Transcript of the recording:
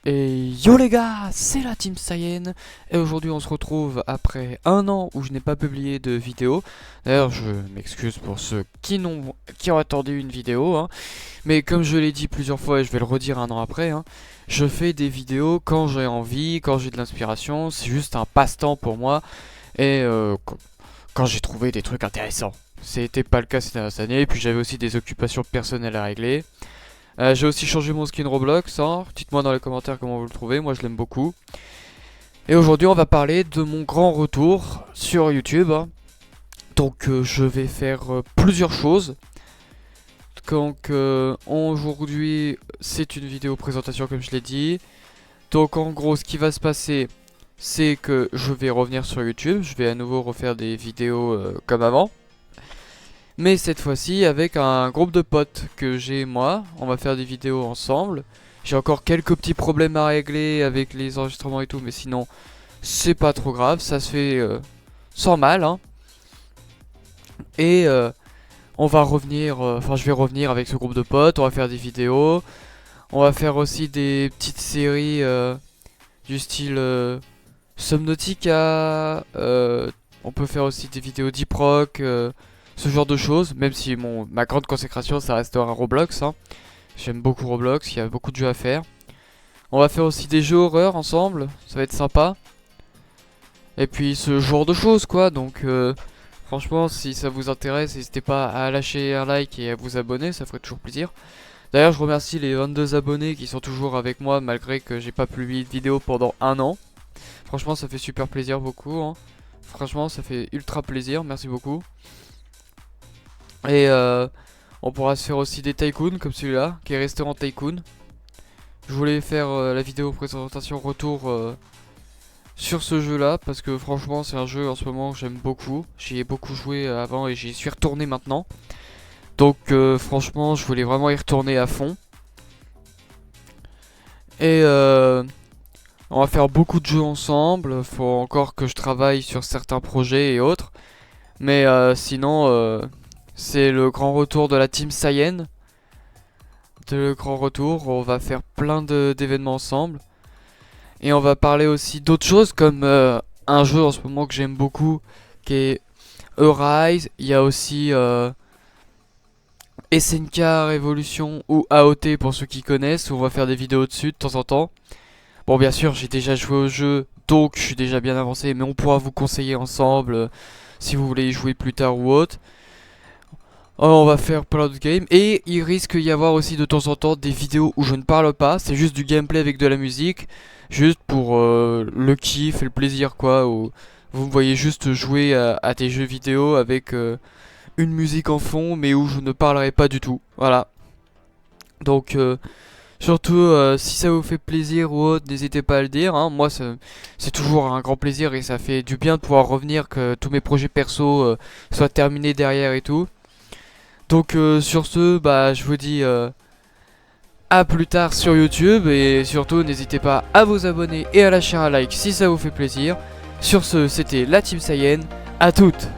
Et yo les gars, c'est la Team Saiyan. Et aujourd'hui on se retrouve après un an où je n'ai pas publié de vidéo. D'ailleurs je m'excuse pour ceux qui ont attendu une vidéo, hein. Mais comme je l'ai dit plusieurs fois et je vais le redire un an après, hein, je fais des vidéos quand j'ai envie, quand j'ai de l'inspiration. C'est juste un passe-temps pour moi. Et quand j'ai trouvé des trucs intéressants. C'était pas le cas ces dernières années. Puis j'avais aussi des occupations personnelles à régler. J'ai aussi changé mon skin Roblox, hein. Dites-moi dans les commentaires comment vous le trouvez, moi je l'aime beaucoup. Et aujourd'hui on va parler de mon grand retour sur YouTube, hein. Donc je vais faire plusieurs choses. Donc aujourd'hui c'est une vidéo présentation comme je l'ai dit. Donc en gros ce qui va se passer c'est que je vais revenir sur YouTube. Je vais à nouveau refaire des vidéos comme avant. Mais cette fois-ci avec un groupe de potes que j'ai moi. On va faire des vidéos ensemble. J'ai encore quelques petits problèmes à régler avec les enregistrements et tout. Mais sinon c'est pas trop grave. Ça se fait sans mal, hein. Et on va revenir, je vais revenir avec ce groupe de potes. On va faire des vidéos. On va faire aussi des petites séries du style Subnautica. On peut faire aussi des vidéos deep rock. Ce genre de choses, même si ma grande consécration ça restera Roblox, hein. J'aime beaucoup Roblox, il y a beaucoup de jeux à faire. On va faire aussi des jeux horreur ensemble, ça va être sympa. Et puis ce genre de choses quoi, donc franchement si ça vous intéresse, n'hésitez pas à lâcher un like et à vous abonner, ça ferait toujours plaisir. D'ailleurs je remercie les 22 abonnés qui sont toujours avec moi malgré que j'ai pas publié de vidéo pendant un an. Franchement ça fait super plaisir beaucoup, hein. Franchement ça fait ultra plaisir, merci beaucoup. Et on pourra se faire aussi des tycoons comme celui-là, qui est Restaurant Tycoon. Je voulais faire la vidéo présentation retour sur ce jeu-là, parce que franchement c'est un jeu en ce moment que j'aime beaucoup. J'y ai beaucoup joué avant et j'y suis retourné maintenant. Donc franchement je voulais vraiment y retourner à fond. Et on va faire beaucoup de jeux ensemble. Faut encore que je travaille sur certains projets et autres. Mais sinon... c'est le grand retour de la Team Saiyan. Le grand retour, on va faire plein d'événements ensemble. Et on va parler aussi d'autres choses comme un jeu en ce moment que j'aime beaucoup qui est Arise. Il y a aussi SNK Revolution ou AOT pour ceux qui connaissent, où on va faire des vidéos dessus de temps en temps. Bon bien sûr j'ai déjà joué au jeu donc je suis déjà bien avancé, mais on pourra vous conseiller ensemble si vous voulez y jouer plus tard ou autre. On va faire plein de games et il risque d'y avoir aussi de temps en temps des vidéos où je ne parle pas, c'est juste du gameplay avec de la musique, juste pour le kiff et le plaisir quoi, où vous me voyez juste jouer à des jeux vidéo avec une musique en fond mais où je ne parlerai pas du tout, voilà. Donc surtout si ça vous fait plaisir ou autre, n'hésitez pas à le dire, hein. Moi c'est toujours un grand plaisir et ça fait du bien de pouvoir revenir, que tous mes projets perso soient terminés derrière et tout. Donc sur ce, je vous dis à plus tard sur YouTube. Et surtout n'hésitez pas à vous abonner et à lâcher un like si ça vous fait plaisir. Sur ce, c'était la Team Saiyan, à toutes.